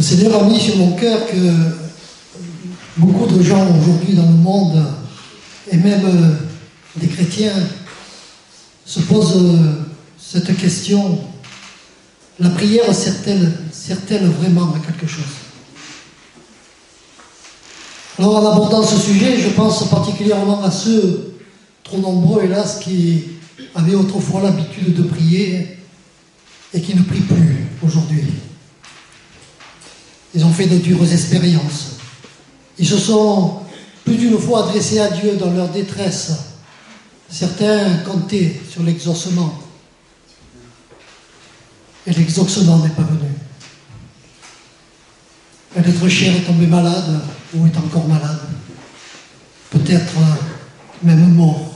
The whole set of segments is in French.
Le Seigneur a mis sur mon cœur que beaucoup de gens aujourd'hui dans le monde, et même des chrétiens, se posent cette question: la prière sert-elle vraiment à quelque chose? Alors en abordant ce sujet, je pense particulièrement à ceux, trop nombreux hélas, qui avaient autrefois l'habitude de prier et qui ne prient plus aujourd'hui. Ils ont fait de dures expériences. Ils se sont plus d'une fois adressés à Dieu dans leur détresse. Certains comptaient sur l'exaucement. Et l'exaucement n'est pas venu. Un être cher est tombé malade ou est encore malade. Peut-être même mort.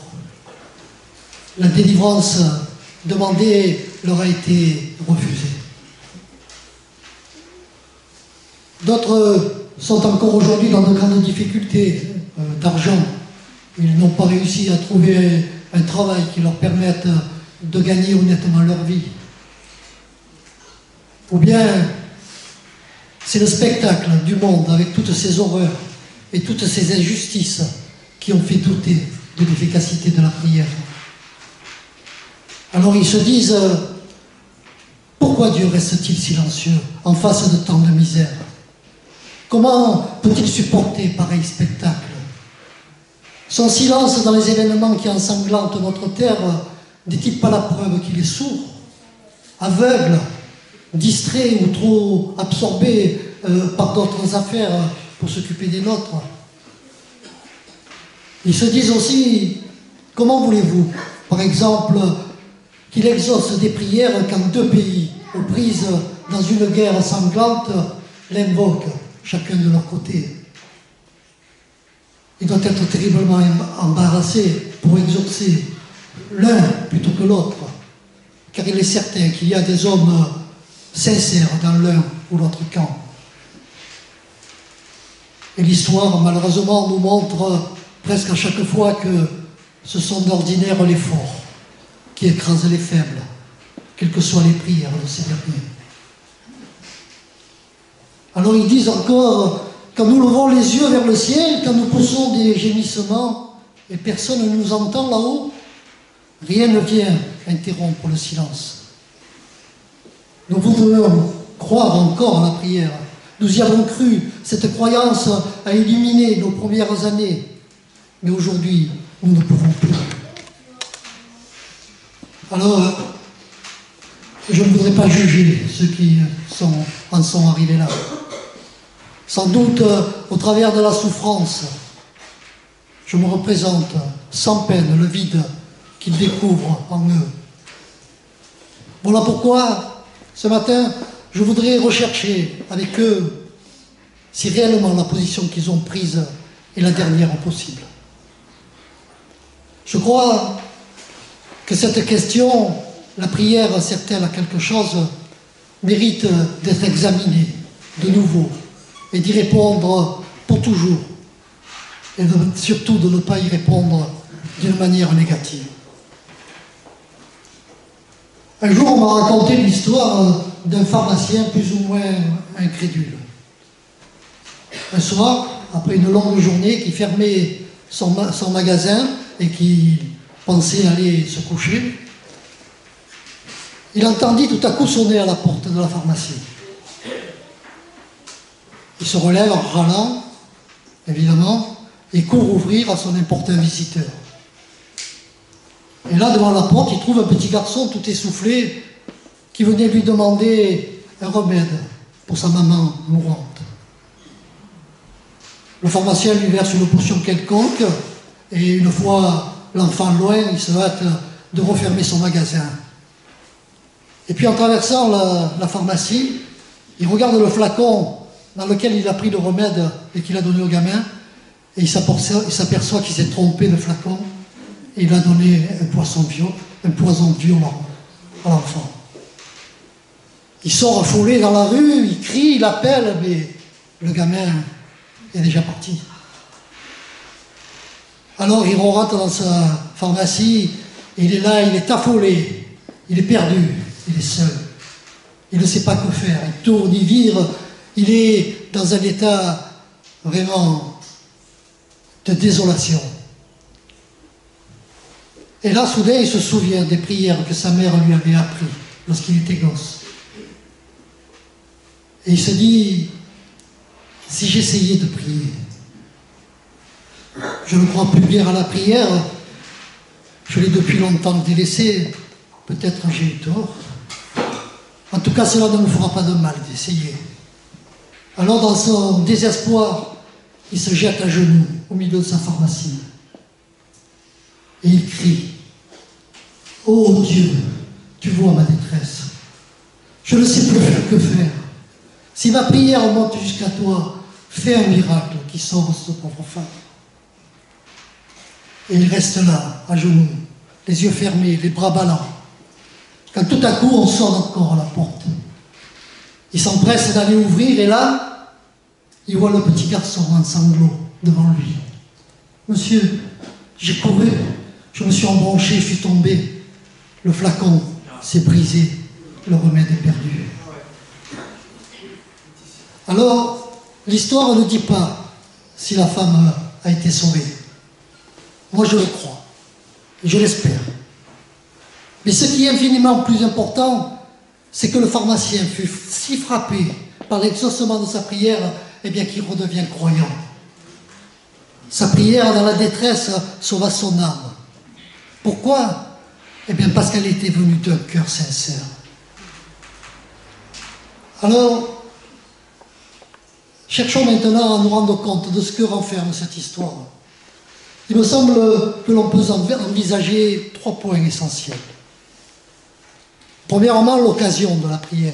La délivrance demandée leur a été refusée. D'autres sont encore aujourd'hui dans de grandes difficultés d'argent. Ils n'ont pas réussi à trouver un travail qui leur permette de gagner honnêtement leur vie. Ou bien c'est le spectacle du monde avec toutes ces horreurs et toutes ces injustices qui ont fait douter de l'efficacité de la prière. Alors ils se disent: pourquoi Dieu reste-t-il silencieux en face de tant de misère? Comment peut-il supporter pareil spectacle? Son silence dans les événements qui ensanglantent notre terre n'est-il pas la preuve qu'il est sourd, aveugle, distrait ou trop absorbé par d'autres affaires pour s'occuper des nôtres? Ils se disent aussi: comment voulez-vous, par exemple, qu'il exauce des prières quand deux pays, aux prises dans une guerre sanglante, l'invoquent chacun de leur côté? Il doit être terriblement embarrassé pour exaucer l'un plutôt que l'autre, car il est certain qu'il y a des hommes sincères dans l'un ou l'autre camp. Et l'histoire, malheureusement, nous montre presque à chaque fois que ce sont d'ordinaire les forts qui écrasent les faibles, quelles que soient les prières de ces derniers. Alors ils disent encore: quand nous levons les yeux vers le ciel, quand nous poussons des gémissements et personne ne nous entend là-haut, rien ne vient interrompre le silence. Nous voudrions croire encore à la prière. Nous y avons cru. Cette croyance a illuminé nos premières années. Mais aujourd'hui, nous ne pouvons plus. Alors, je ne voudrais pas juger ceux qui en sont arrivés là. Sans doute, au travers de la souffrance, je me représente sans peine le vide qu'ils découvrent en eux. Voilà pourquoi, ce matin, je voudrais rechercher avec eux si réellement la position qu'ils ont prise est la dernière possible. Je crois que cette question, la prière sert-elle à quelque chose, mérite d'être examinée de nouveau et d'y répondre pour toujours, et surtout de ne pas y répondre d'une manière négative. Un jour, on m'a raconté l'histoire d'un pharmacien plus ou moins incrédule. Un soir, après une longue journée, qui fermait son magasin et qui pensait aller se coucher, il entendit tout à coup sonner à la porte de la pharmacie. Il se relève en râlant, évidemment, et court ouvrir à son importun visiteur. Et là, devant la porte, il trouve un petit garçon tout essoufflé qui venait lui demander un remède pour sa maman mourante. Le pharmacien lui verse une potion quelconque et une fois l'enfant loin, il se hâte de refermer son magasin. Et puis en traversant la pharmacie, il regarde le flacon dans lequel il a pris le remède et qu'il a donné au gamin, et il s'aperçoit qu'il s'est trompé de flacon, et il a donné un poison violent à l'enfant. Il sort affolé dans la rue, il crie, il appelle, mais le gamin est déjà parti. Alors il rentre dans sa pharmacie, et il est là, il est affolé, il est perdu, il est seul. Il ne sait pas que faire, il tourne, il vire, Il est dans un état vraiment de désolation. Et là, soudain, il se souvient des prières que sa mère lui avait apprises lorsqu'il était gosse. Et il se dit, si j'essayais de prier, je ne crois plus bien à la prière, je l'ai depuis longtemps délaissée, peut-être j'ai eu tort. En tout cas, cela ne me fera pas de mal d'essayer. Alors, dans son désespoir, il se jette à genoux au milieu de sa pharmacie. Et il crie, « Oh Dieu, tu vois ma détresse. Je ne sais plus que faire. Si ma prière monte jusqu'à toi, fais un miracle qui sauve ce pauvre femme. » Et il reste là, à genoux, les yeux fermés, les bras ballants. Quand tout à coup, on sonne encore à la porte. Il s'empresse d'aller ouvrir et là, il voit le petit garçon en sanglots devant lui. « Monsieur, j'ai couru, je me suis embranché, je suis tombé. Le flacon s'est brisé, le remède est perdu. » Alors, l'histoire ne dit pas si la femme a été sauvée. Moi, je le crois, et je l'espère. Mais ce qui est infiniment plus important, c'est que le pharmacien fut si frappé par l'exaucement de sa prière, eh bien qu'il redevient croyant. Sa prière dans la détresse sauva son âme. Pourquoi? Eh bien parce qu'elle était venue d'un cœur sincère. Alors, cherchons maintenant à nous rendre compte de ce que renferme cette histoire. Il me semble que l'on peut envisager 3 points essentiels. Premièrement, l'occasion de la prière.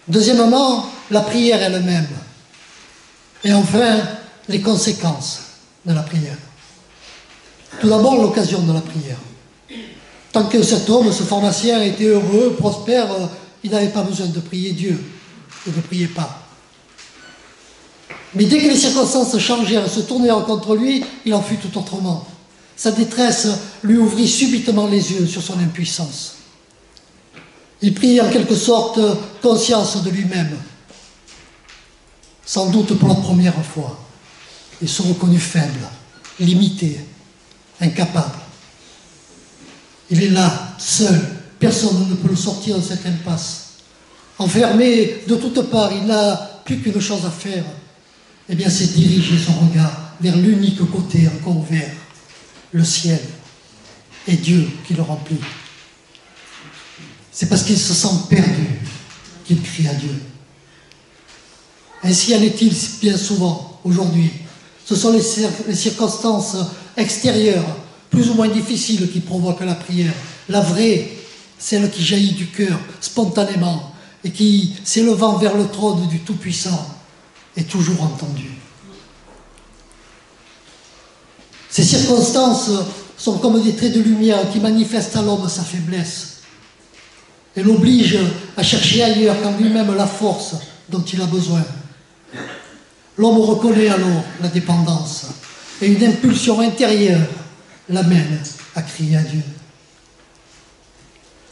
Deuxièmement, la prière elle-même. Et enfin, les conséquences de la prière. Tout d'abord, l'occasion de la prière. Tant que cet homme, ce pharmacien, était heureux, prospère, il n'avait pas besoin de prier Dieu. Il ne priait pas. Mais dès que les circonstances changèrent, se tournèrent contre lui, il en fut tout autrement. Sa détresse lui ouvrit subitement les yeux sur son impuissance. Il prit en quelque sorte conscience de lui-même. Sans doute pour la première fois. Il se reconnut faible, limité, incapable. Il est là, seul. Personne ne peut le sortir de cette impasse. Enfermé de toutes parts, il n'a plus qu'une chose à faire. Eh bien, c'est diriger son regard vers l'unique côté encore ouvert, le ciel, et Dieu qui le remplit. C'est parce qu'il se sent perdu qu'il crie à Dieu. Ainsi en est-il bien souvent aujourd'hui. Ce sont les circonstances extérieures, plus ou moins difficiles, qui provoquent la prière. La vraie, celle qui jaillit du cœur, spontanément, et qui, s'élevant vers le trône du Tout-Puissant, est toujours entendue. Ces circonstances sont comme des traits de lumière qui manifestent à l'homme sa faiblesse. Et l'oblige à chercher ailleurs qu'en lui-même la force dont il a besoin. L'homme reconnaît alors la dépendance et une impulsion intérieure l'amène à crier à Dieu.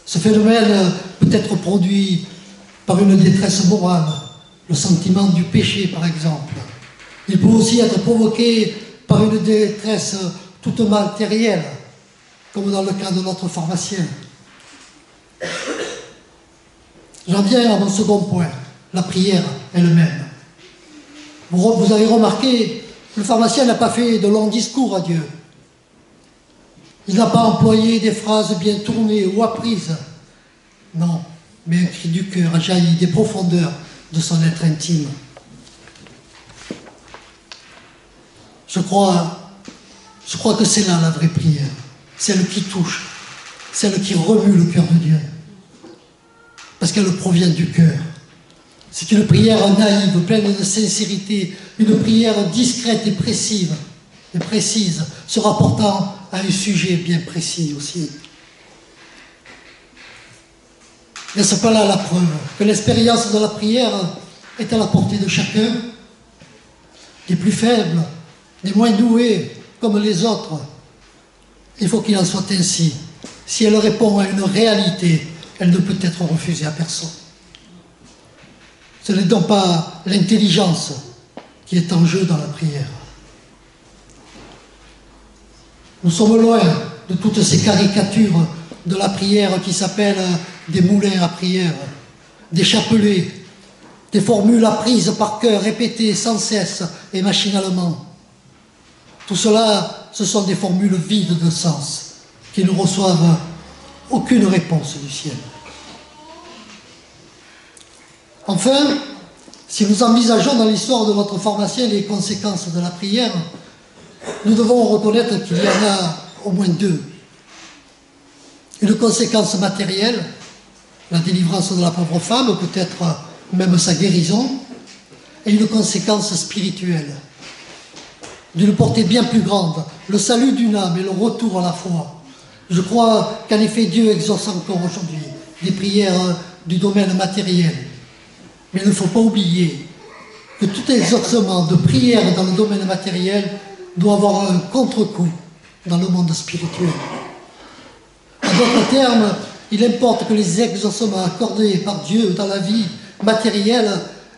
Ce phénomène peut être produit par une détresse morale, le sentiment du péché par exemple. Il peut aussi être provoqué par une détresse toute matérielle, comme dans le cas de notre pharmacien. J'en viens à mon second point, la prière elle-même. Vous avez remarqué, le pharmacien n'a pas fait de longs discours à Dieu. Il n'a pas employé des phrases bien tournées ou apprises. Non, mais un cri du cœur a jailli des profondeurs de son être intime. Je crois que c'est là la vraie prière, celle qui touche, celle qui remue le cœur de Dieu. Parce qu'elle provient du cœur. C'est une prière naïve, pleine de sincérité, une prière discrète et précise, se rapportant à un sujet bien précis aussi. N'est-ce pas là la preuve que l'expérience de la prière est à la portée de chacun, des plus faibles, des moins doués, comme les autres? Il faut qu'il en soit ainsi. Si elle répond à une réalité, elle ne peut être refusée à personne. Ce n'est donc pas l'intelligence qui est en jeu dans la prière. Nous sommes loin de toutes ces caricatures de la prière qui s'appellent des moulins à prière, des chapelets, des formules apprises par cœur, répétées sans cesse et machinalement. Tout cela, ce sont des formules vides de sens, qui ne reçoivent aucune réponse du ciel. Enfin, si nous envisageons dans l'histoire de notre pharmacien les conséquences de la prière, nous devons reconnaître qu'il y en a au moins deux. Une conséquence matérielle, la délivrance de la pauvre femme, peut-être même sa guérison, et une conséquence spirituelle, d'une portée bien plus grande, le salut d'une âme et le retour à la foi. Je crois qu'en effet Dieu exauce encore aujourd'hui des prières du domaine matériel. Mais il ne faut pas oublier que tout exaucement de prière dans le domaine matériel doit avoir un contre-coup dans le monde spirituel. En d'autres termes, il importe que les exaucements accordés par Dieu dans la vie matérielle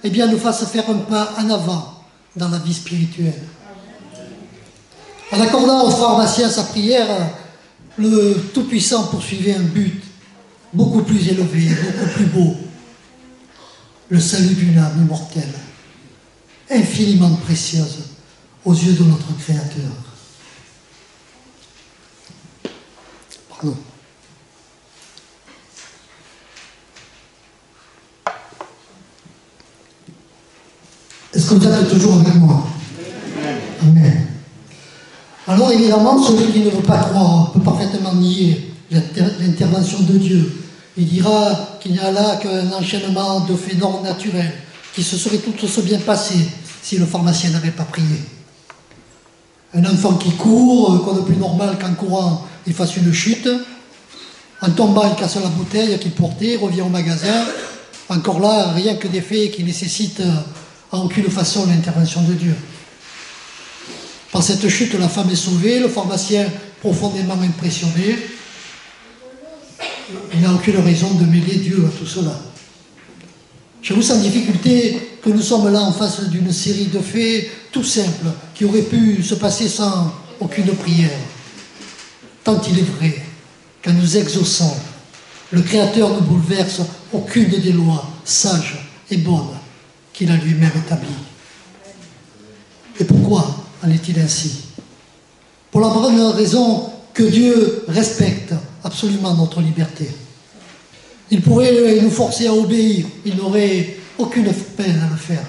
nous fassent faire un pas en avant dans la vie spirituelle. En accordant au pharmacien sa prière, le Tout-Puissant poursuivait un but beaucoup plus élevé, beaucoup plus beau, le salut d'une âme immortelle, infiniment précieuse aux yeux de notre Créateur. Pardon. Est-ce que vous êtes toujours avec moi? Amen. Alors évidemment, celui qui ne veut pas croire peut parfaitement nier l'intervention de Dieu. Il dira qu'il n'y a là qu'un enchaînement de faits non naturels, qui se seraient tous bien passés si le pharmacien n'avait pas prié. Un enfant qui court, quoi de plus normal qu'en courant, il fasse une chute. En tombant, il casse la bouteille qu'il portait, revient au magasin. Encore là, rien que des faits qui nécessitent en aucune façon l'intervention de Dieu. Par cette chute, la femme est sauvée, le pharmacien profondément impressionné. Il n'a aucune raison de mêler Dieu à tout cela. J'avoue sans difficulté que nous sommes là en face d'une série de faits tout simples qui auraient pu se passer sans aucune prière. Tant il est vrai qu'en nous exauçant, le Créateur ne bouleverse aucune des lois sages et bonnes qu'il a lui-même établies. Et pourquoi en est-il ainsi? Pour la bonne raison que Dieu respecte absolument notre liberté. Il pourrait nous forcer à obéir, il n'aurait aucune peine à le faire.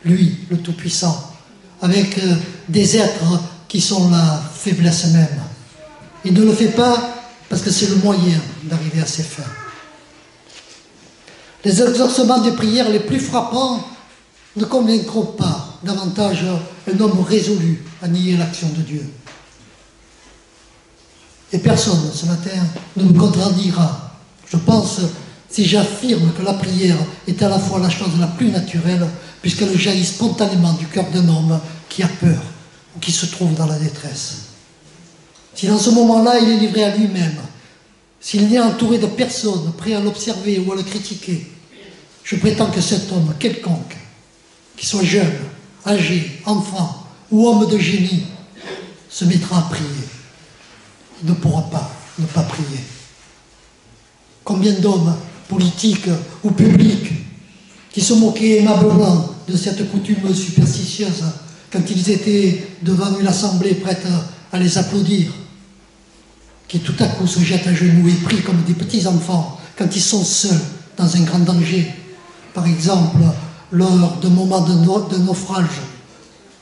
Lui, le Tout-Puissant, avec des êtres qui sont la faiblesse même. Il ne le fait pas parce que c'est le moyen d'arriver à ses fins. Les exaucements des prières les plus frappants ne convaincront pas davantage un homme résolu à nier l'action de Dieu. Et personne ce matin ne me contredira, je pense, si j'affirme que la prière est à la fois la chose la plus naturelle, puisqu'elle jaillit spontanément du cœur d'un homme qui a peur ou qui se trouve dans la détresse. Si dans ce moment-là il est livré à lui-même, s'il n'est entouré de personnes prêtes à l'observer ou à le critiquer, je prétends que cet homme quelconque, qu'il soit jeune, âgé, enfant ou homme de génie, se mettra à prier. Il ne pourra pas ne pas prier. Combien d'hommes, politiques ou publics, qui se moquaient aimablement de cette coutume superstitieuse quand ils étaient devant une assemblée prête à les applaudir, qui tout à coup se jettent à genoux et prient comme des petits enfants quand ils sont seuls dans un grand danger, par exemple lors d'un moment de naufrage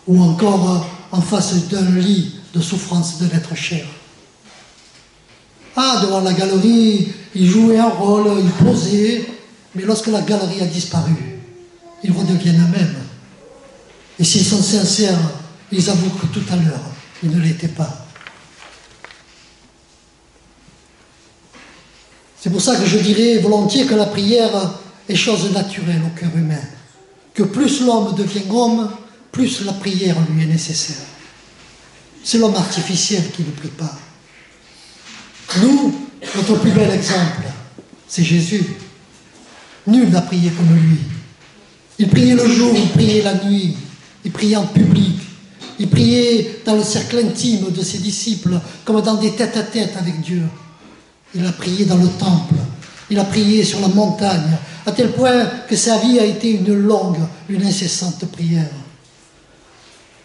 ou encore en face d'un lit de souffrance de l'être cher. Ah, devant la galerie, ils jouaient un rôle, ils posaient, mais lorsque la galerie a disparu, ils redeviennent eux-mêmes. Et s'ils sont sincères, ils avouent que tout à l'heure, ils ne l'étaient pas. C'est pour ça que je dirais volontiers que la prière est chose naturelle au cœur humain. Que plus l'homme devient homme, plus la prière lui est nécessaire. C'est l'homme artificiel qui ne prie pas. Nous, notre plus bel exemple, c'est Jésus. Nul n'a prié comme lui. Il priait le jour, il priait la nuit, il priait en public, il priait dans le cercle intime de ses disciples, comme dans des tête-à-tête avec Dieu. Il a prié dans le temple, il a prié sur la montagne, à tel point que sa vie a été une longue, une incessante prière.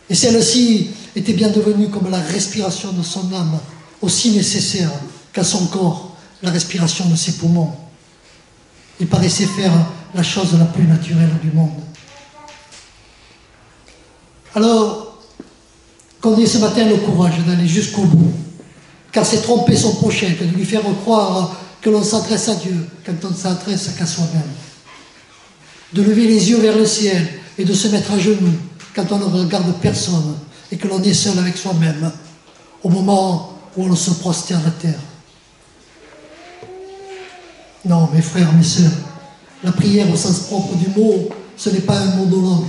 Et celle-ci était bien devenue comme la respiration de son âme, aussi nécessaire qu'à son corps, la respiration de ses poumons. Il paraissait faire la chose la plus naturelle du monde. Alors, qu'on ait ce matin le courage d'aller jusqu'au bout, car c'est tromper son prochain que de lui faire croire que l'on s'adresse à Dieu quand on ne s'adresse qu'à soi-même. De lever les yeux vers le ciel et de se mettre à genoux quand on ne regarde personne et que l'on est seul avec soi-même, au moment où on se prosterne à terre. Non, mes frères, mes sœurs, la prière au sens propre du mot, ce n'est pas un monologue,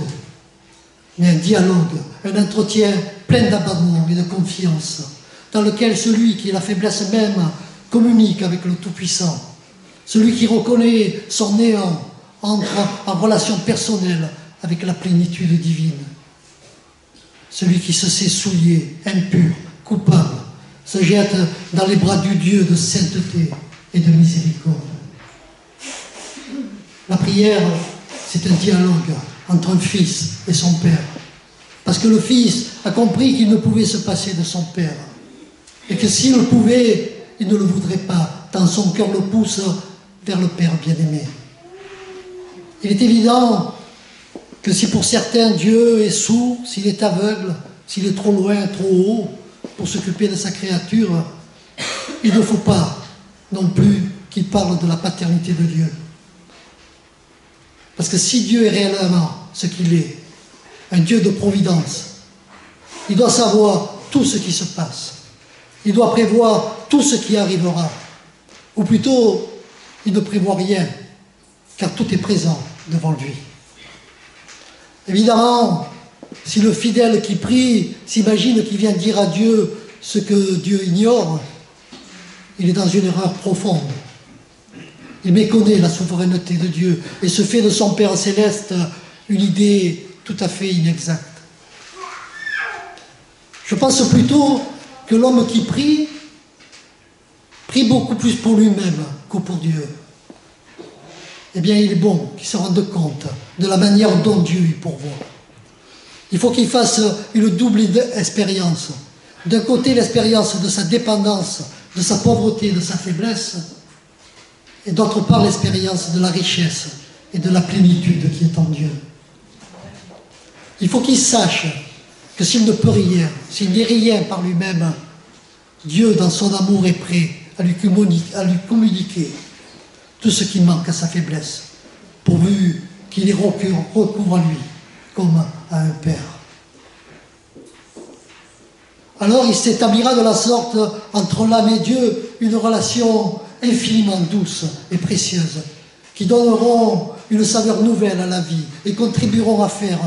mais un dialogue, un entretien plein d'abandon et de confiance, dans lequel celui qui est la faiblesse même communique avec le Tout-Puissant, celui qui reconnaît son néant entre en relation personnelle avec la plénitude divine, celui qui se sait souillé, impur, coupable, se jette dans les bras du Dieu de sainteté et de miséricorde. La prière, c'est un dialogue entre un fils et son père. Parce que le fils a compris qu'il ne pouvait se passer de son père. Et que s'il le pouvait, il ne le voudrait pas, tant son cœur le pousse vers le Père bien-aimé. Il est évident que si pour certains Dieu est sourd, s'il est aveugle, s'il est trop loin, trop haut pour s'occuper de sa créature, il ne faut pas non plus qu'il parle de la paternité de Dieu. Parce que si Dieu est réellement ce qu'il est, un Dieu de providence, il doit savoir tout ce qui se passe. Il doit prévoir tout ce qui arrivera. Ou plutôt, il ne prévoit rien, car tout est présent devant lui. Évidemment, si le fidèle qui prie s'imagine qu'il vient dire à Dieu ce que Dieu ignore, il est dans une erreur profonde. Il méconnaît la souveraineté de Dieu et se fait de son Père céleste une idée tout à fait inexacte. Je pense plutôt que l'homme qui prie beaucoup plus pour lui-même que pour Dieu. Eh bien, il est bon qu'il se rende compte de la manière dont Dieu y pourvoit. Il faut qu'il fasse une double expérience. D'un côté, l'expérience de sa dépendance, de sa pauvreté, de sa faiblesse, et d'autre part, l'expérience de la richesse et de la plénitude qui est en Dieu. Il faut qu'il sache que s'il ne peut rien, s'il n'est rien par lui-même, Dieu, dans son amour, est prêt à lui communiquer tout ce qui manque à sa faiblesse, pourvu qu'il ait recours à lui, comme à un père. Alors il s'établira de la sorte entre l'âme et Dieu une relation infiniment douce et précieuse, qui donneront une saveur nouvelle à la vie et contribueront à faire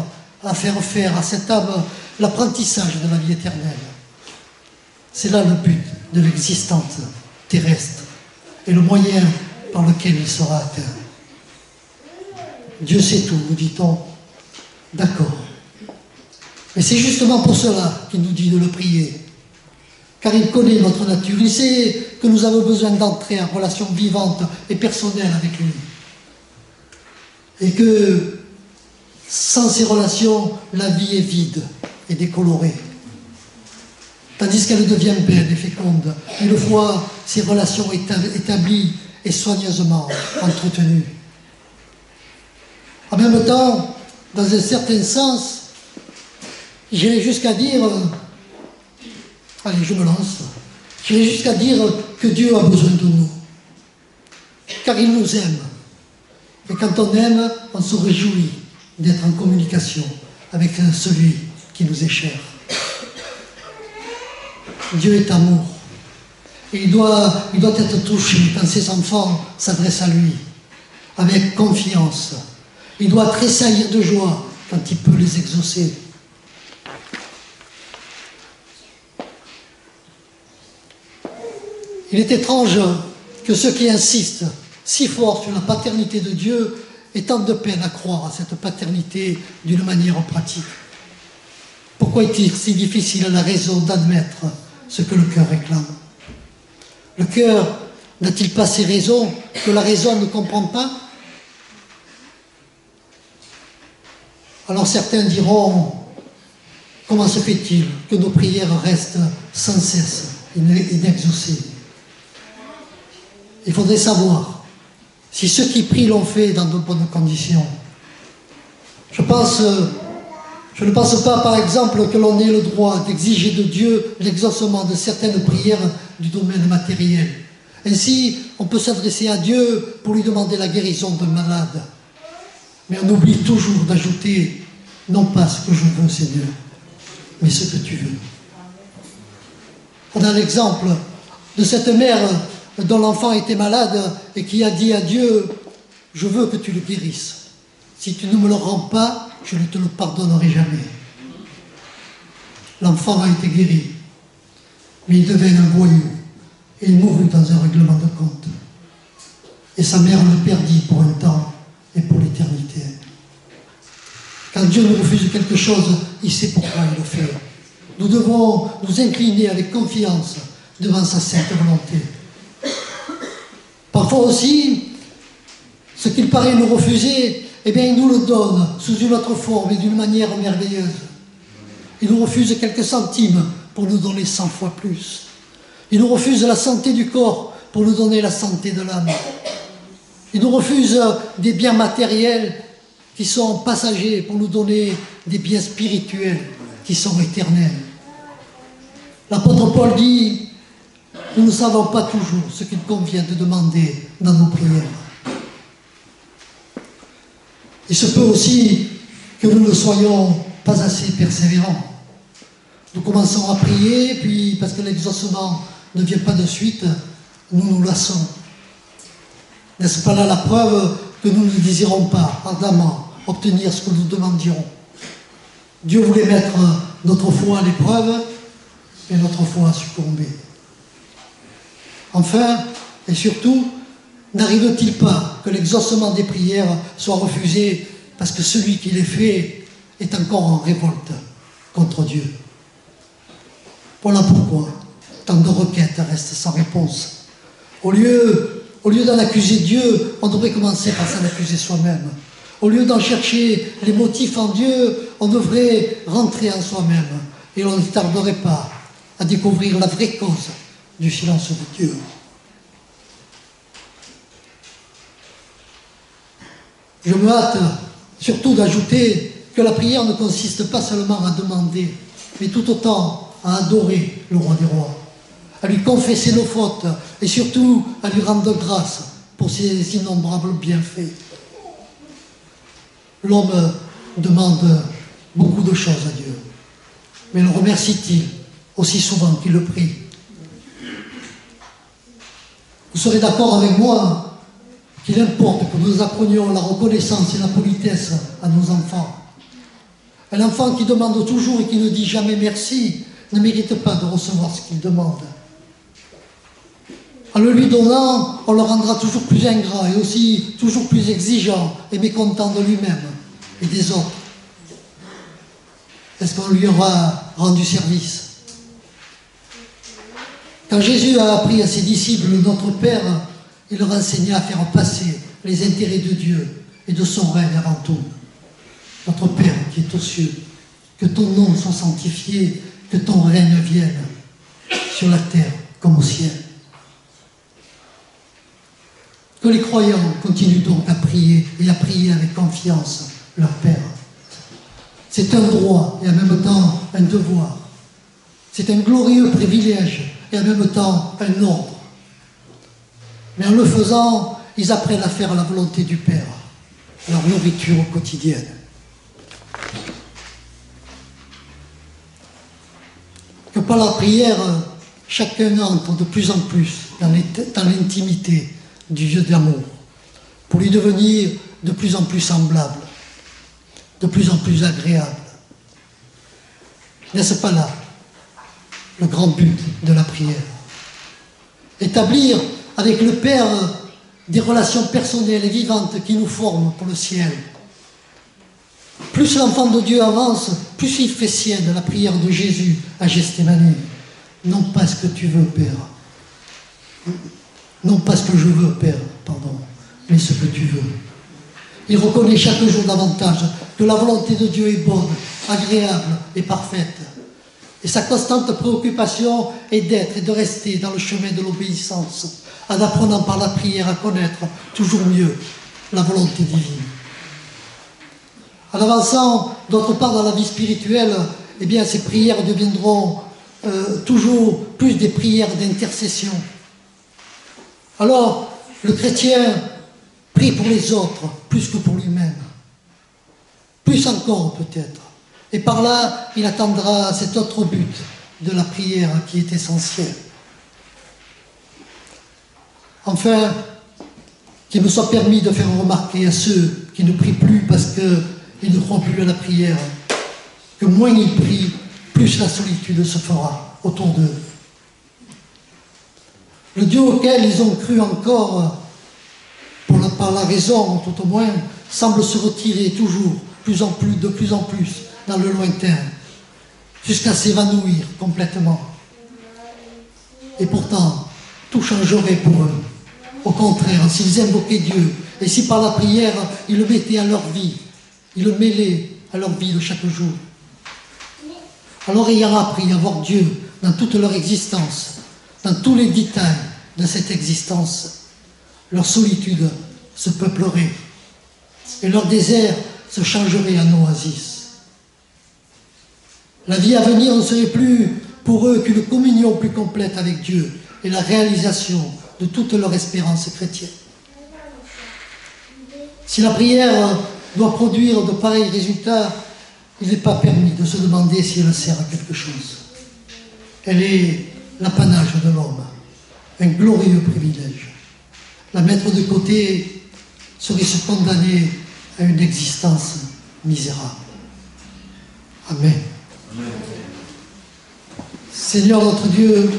faire à cette âme l'apprentissage de la vie éternelle. C'est là le but de l'existence terrestre et le moyen par lequel il sera atteint. Dieu sait tout, nous dit-on. D'accord. Mais c'est justement pour cela qu'il nous dit de le prier. Car il connaît notre nature. Il sait que nous avons besoin d'entrer en relation vivante et personnelle avec lui. Et que sans ces relations, la vie est vide et décolorée. Tandis qu'elle devient belle et féconde, une fois ces relations établies et soigneusement entretenues. En même temps, dans un certain sens, j'irai jusqu'à dire, allez, je me lance, j'irai jusqu'à dire que Dieu a besoin de nous, car il nous aime. Et quand on aime, on se réjouit d'être en communication avec celui qui nous est cher. Dieu est amour. Et il doit être touché quand ses enfants s'adressent à lui, avec confiance. Il doit tressaillir de joie quand il peut les exaucer. Il est étrange que ceux qui insistent si fort sur la paternité de Dieu ait tant de peine à croire à cette paternité d'une manière pratique? Pourquoi est-il si difficile à la raison d'admettre ce que le cœur réclame? Le cœur n'a-t-il pas ces raisons que la raison ne comprend pas? Alors certains diront, comment se fait-il que nos prières restent sans cesse inexaucées? Il faudrait savoir si ceux qui prient l'ont fait dans de bonnes conditions. Je ne pense pas, par exemple, que l'on ait le droit d'exiger de Dieu l'exaucement de certaines prières du domaine matériel. Ainsi, on peut s'adresser à Dieu pour lui demander la guérison d'un malade. Mais on oublie toujours d'ajouter, non pas ce que je veux, Seigneur, mais ce que tu veux. On a l'exemple de cette mère dont l'enfant était malade et qui a dit à Dieu, je veux que tu le guérisses. Si tu ne me le rends pas, je ne te le pardonnerai jamais. L'enfant a été guéri, mais il devint un voyou et il mourut dans un règlement de compte. Et sa mère le perdit pour un temps et pour l'éternité. Quand Dieu nous refuse quelque chose, il sait pourquoi il le fait. Nous devons nous incliner avec confiance devant sa sainte volonté. Parfois aussi, ce qu'il paraît nous refuser, eh bien, il nous le donne sous une autre forme et d'une manière merveilleuse. Il nous refuse quelques centimes pour nous donner 100 fois plus. Il nous refuse la santé du corps pour nous donner la santé de l'âme. Il nous refuse des biens matériels qui sont passagers pour nous donner des biens spirituels qui sont éternels. L'apôtre Paul dit, nous ne savons pas toujours ce qu'il convient de demander dans nos prières. Il se peut aussi que nous ne soyons pas assez persévérants. Nous commençons à prier, puis parce que l'exaucement ne vient pas de suite, nous nous lassons. N'est-ce pas là la preuve que nous ne désirons pas ardemment obtenir ce que nous demandions? Dieu voulait mettre notre foi à l'épreuve, mais notre foi a succombé. Enfin, et surtout, n'arrive-t-il pas que l'exaucement des prières soit refusé parce que celui qui les fait est encore en révolte contre Dieu? Voilà pourquoi tant de requêtes restent sans réponse. Au lieu d'en accuser Dieu, on devrait commencer par s'en accuser soi-même. Au lieu d'en chercher les motifs en Dieu, on devrait rentrer en soi-même et on ne tarderait pas à découvrir la vraie cause du silence de Dieu. Je me hâte surtout d'ajouter que la prière ne consiste pas seulement à demander, mais tout autant à adorer le roi des rois, à lui confesser nos fautes et surtout à lui rendre grâce pour ses innombrables bienfaits. L'homme demande beaucoup de choses à Dieu, mais le remercie-t-il aussi souvent qu'il le prie? Vous serez d'accord avec moi qu'il importe que nous apprenions la reconnaissance et la politesse à nos enfants. Un enfant qui demande toujours et qui ne dit jamais merci ne mérite pas de recevoir ce qu'il demande. En le lui donnant, on le rendra toujours plus ingrat et aussi toujours plus exigeant et mécontent de lui-même et des autres. Est-ce qu'on lui aura rendu service? Quand Jésus a appris à ses disciples notre Père, il leur enseigna à faire passer les intérêts de Dieu et de son règne avant tout. Notre Père qui est aux cieux, que ton nom soit sanctifié, que ton règne vienne sur la terre comme au ciel. Que les croyants continuent donc à prier et à prier avec confiance leur Père. C'est un droit et en même temps un devoir. C'est un glorieux privilège et en même temps un ordre. Mais en le faisant, ils apprennent à faire la volonté du Père, leur nourriture quotidienne. Que par la prière, chacun entre de plus en plus dans l'intimité du Dieu d'amour, pour lui devenir de plus en plus semblable, de plus en plus agréable. N'est-ce pas là le grand but de la prière? Établir avec le Père des relations personnelles et vivantes qui nous forment pour le ciel. Plus l'enfant de Dieu avance, plus il fait sienne la prière de Jésus à Gethsémani. Non pas ce que tu veux, Père. Non pas ce que je veux, Père, pardon, mais ce que tu veux. Il reconnaît chaque jour davantage que la volonté de Dieu est bonne, agréable et parfaite. Et sa constante préoccupation est d'être et de rester dans le chemin de l'obéissance, en apprenant par la prière à connaître toujours mieux la volonté divine. En avançant d'autre part dans la vie spirituelle, eh bien, ces prières deviendront toujours plus des prières d'intercession. Alors, le chrétien prie pour les autres plus que pour lui-même. Plus encore peut-être. Et par là, il atteindra cet autre but de la prière qui est essentiel. Enfin, qu'il me soit permis de faire remarquer à ceux qui ne prient plus parce qu'ils ne croient plus à la prière, que moins ils prient, plus la solitude se fera autour d'eux. Le Dieu auquel ils ont cru encore, par la raison tout au moins, semble se retirer toujours, de plus en plus, dans le lointain, jusqu'à s'évanouir complètement. Et pourtant, tout changerait pour eux. Au contraire, s'ils invoquaient Dieu, et si par la prière, ils le mettaient à leur vie, ils le mêlaient à leur vie de chaque jour. Alors ayant appris à voir Dieu dans toute leur existence, dans tous les détails de cette existence, leur solitude se peuplerait, et leur désert se changerait en oasis. La vie à venir ne serait plus pour eux qu'une communion plus complète avec Dieu et la réalisation de toute leur espérance chrétienne. Si la prière doit produire de pareils résultats, il n'est pas permis de se demander si elle sert à quelque chose. Elle est l'apanage de l'homme, un glorieux privilège. La mettre de côté serait se condamner à une existence misérable. Amen. Amen. Seigneur notre Dieu,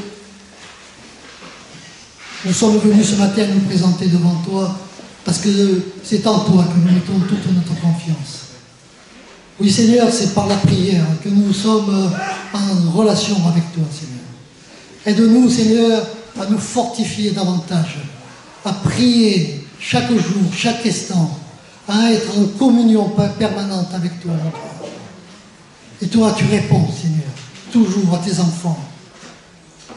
nous sommes venus ce matin nous présenter devant toi parce que c'est en toi que nous mettons toute notre confiance. Oui Seigneur, c'est par la prière que nous sommes en relation avec toi Seigneur. Aide-nous Seigneur à nous fortifier davantage, à prier chaque jour, chaque instant, à être en communion permanente avec toi. Et toi tu réponds Seigneur, toujours à tes enfants.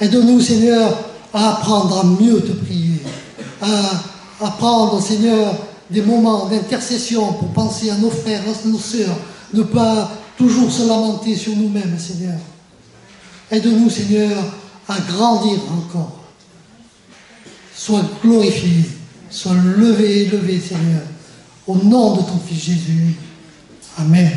Aide-nous Seigneur à apprendre à mieux te prier, à prendre Seigneur des moments d'intercession pour penser à nos frères, à nos sœurs, ne pas toujours se lamenter sur nous-mêmes Seigneur. Aide-nous Seigneur à grandir encore. Sois glorifié, sois levé, Seigneur, au nom de ton Fils Jésus. Amen.